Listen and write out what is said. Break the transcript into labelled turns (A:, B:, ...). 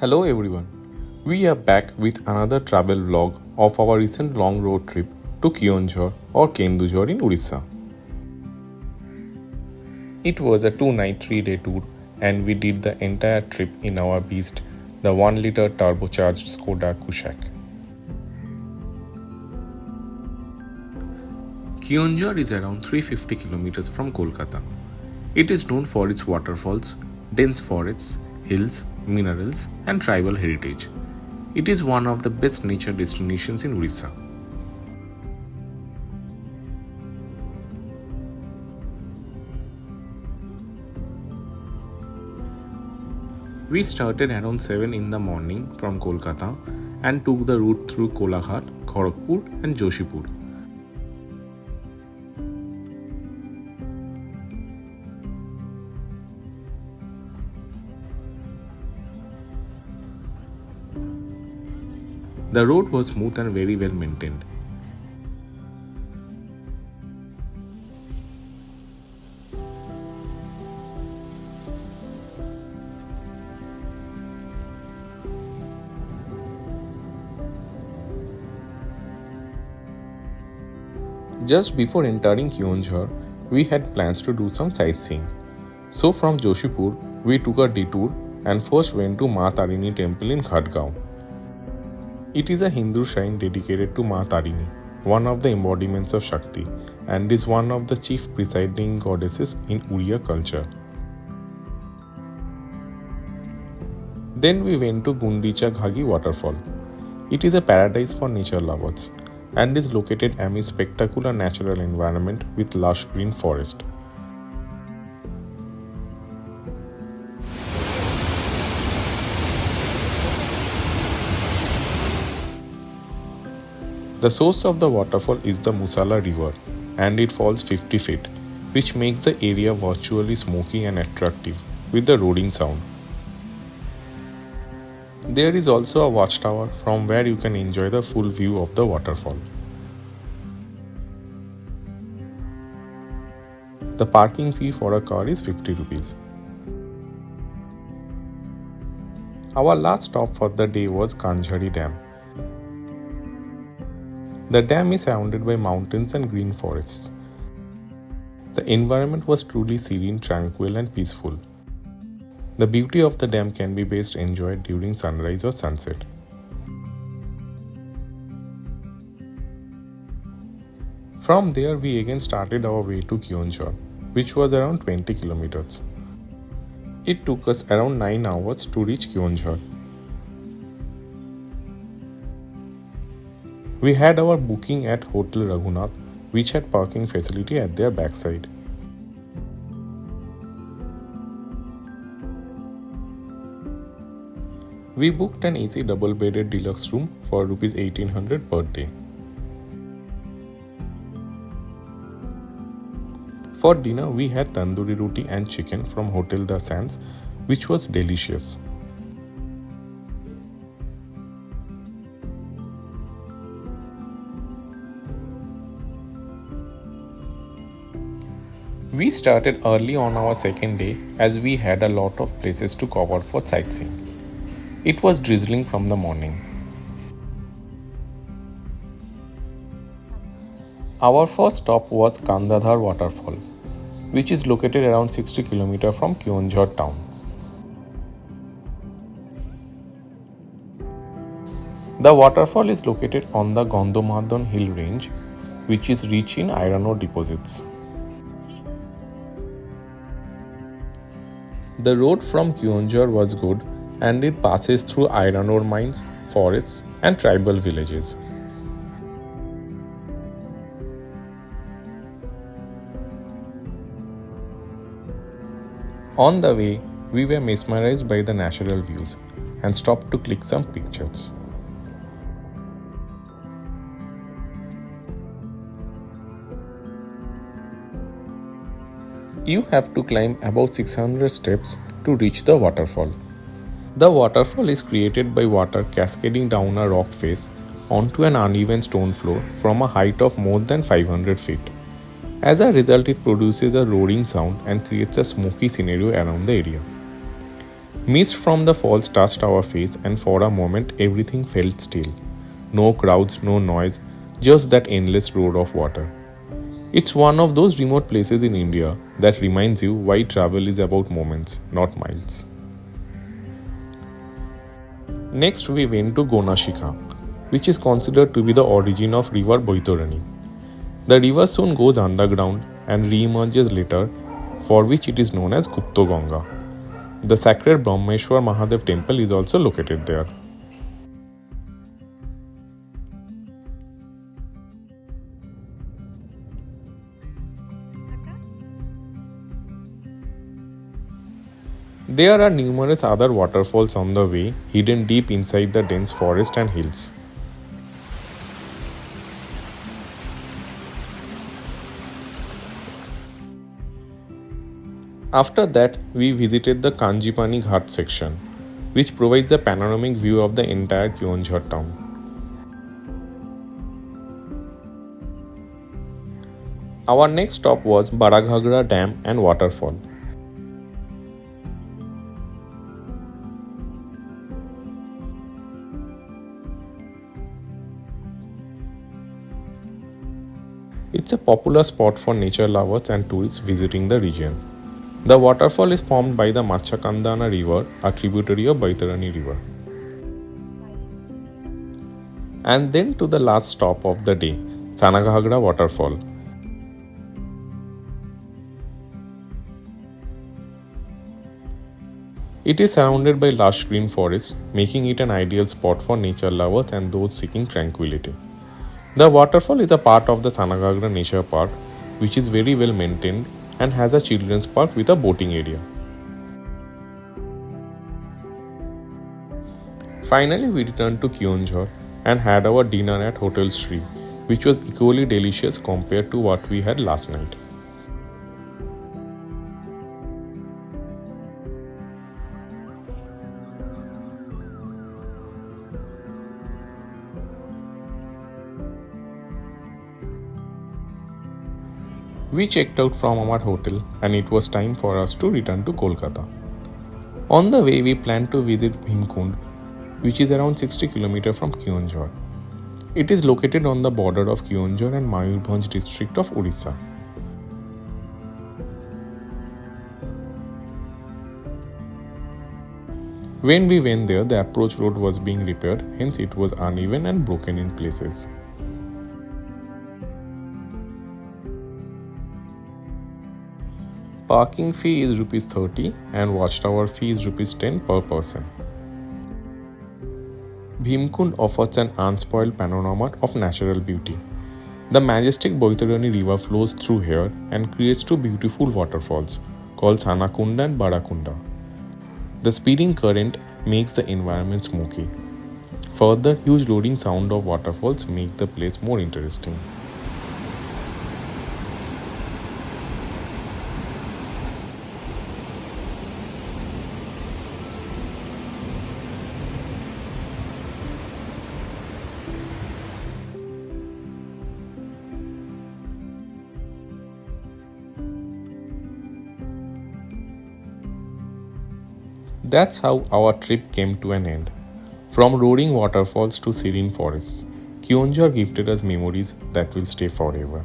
A: Hello everyone. We are back with another travel vlog of our recent long road trip to Keonjhar or Kendujhar in Odisha. It was a 2-night 3-day tour and we did the entire trip in our beast, the 1-liter turbocharged Skoda Kushaq. Keonjhar is around 350 kilometers from Kolkata. It is known for its waterfalls, dense forests, hills, minerals, and tribal heritage. It is one of the best nature destinations in Odisha. We started around 7 in the morning from Kolkata and took the route through Kolaghat, Kharagpur and Jashipur. The road was smooth and very well maintained. Just before entering Keonjhar, we had plans to do some sightseeing. So from Jashipur, we took a detour and first went to Maa Tarini Temple in Ghatgaon. It is a Hindu shrine dedicated to Maa Tarini, one of the embodiments of Shakti, and is one of the chief presiding goddesses in Odia culture. Then we went to Gundicha Waterfall. It is a paradise for nature lovers and is located amid spectacular natural environment with lush green forest. The source of the waterfall is the Musala river and it falls 50 feet, which makes the area virtually smoky and attractive with the roaring sound. There is also a watchtower from where you can enjoy the full view of the waterfall. The parking fee for a car is 50 rupees. Our last stop for the day was Keonjhar Dam. The dam is surrounded by mountains and green forests. The environment was truly serene, tranquil and peaceful. The beauty of the dam can be best enjoyed during sunrise or sunset. From there we again started our way to Keonjhar, which was around 20 kilometers. It took us around 9 hours to reach Keonjhar. We had our booking at Hotel Raghunath, which had parking facility at their backside. We booked an AC double-bedded deluxe room for Rs 1800 per day. For dinner, we had tandoori roti and chicken from Hotel The Sands, which was delicious. We started early on our second day as we had a lot of places to cover for sightseeing. It was drizzling from the morning. Our first stop was Khandadhar Waterfall, which is located around 60 km from Keonjhar town. The waterfall is located on the Ghatgaon hill range, which is rich in iron ore deposits. The road from Keonjhar was good and it passes through iron ore mines, forests and tribal villages. On the way, we were mesmerized by the natural views and stopped to click some pictures. You have to climb about 600 steps to reach the waterfall. The waterfall is created by water cascading down a rock face onto an uneven stone floor from a height of more than 500 feet. As a result, it produces a roaring sound and creates a smoky scenario around the area. Mist from the falls touched our face, and for a moment everything felt still. No crowds, no noise, just that endless roar of water. It's one of those remote places in India that reminds you why travel is about moments, not miles. Next, we went to Gonashika, which is considered to be the origin of river Baitarani. The river soon goes underground and re-emerges later, for which it is known as Gupta Ganga. The sacred Brahmeshwar Mahadev temple is also located there. There are numerous other waterfalls on the way, hidden deep inside the dense forest and hills. After that, we visited the Kanjipani Ghat section, which provides a panoramic view of the entire Keonjhar town. Our next stop was Badaghagara Dam and Waterfall. It's a popular spot for nature lovers and tourists visiting the region. The waterfall is formed by the Machakandana river, a tributary of Baitarani river. And then to the last stop of the day, Sanaghagara waterfall. It is surrounded by lush green forests, making it an ideal spot for nature lovers and those seeking tranquility. The waterfall is a part of the Sanaghagara Nature Park, which is very well maintained and has a children's park with a boating area. Finally, we returned to Keonjhar and had our dinner at Hotel Sri, which was equally delicious compared to what we had last night. We checked out from our hotel and it was time for us to return to Kolkata. On the way, we planned to visit Bhimkund, which is around 60 km from Keonjhar. It is located on the border of Keonjhar and Mayurbhanj district of Odisha. When we went there, the approach road was being repaired, hence it was uneven and broken in places. Parking fee is Rs 30 and watchtower fee is Rs 10 per person. Bhimkund offers an unspoiled panorama of natural beauty. The majestic Baitarani river flows through here and creates two beautiful waterfalls called Sanakunda and Badakunda. The speeding current makes the environment smoky. Further, huge roaring sound of waterfalls make the place more interesting. That's how our trip came to an end. From roaring waterfalls to serene forests, Keonjhar gifted us memories that will stay forever.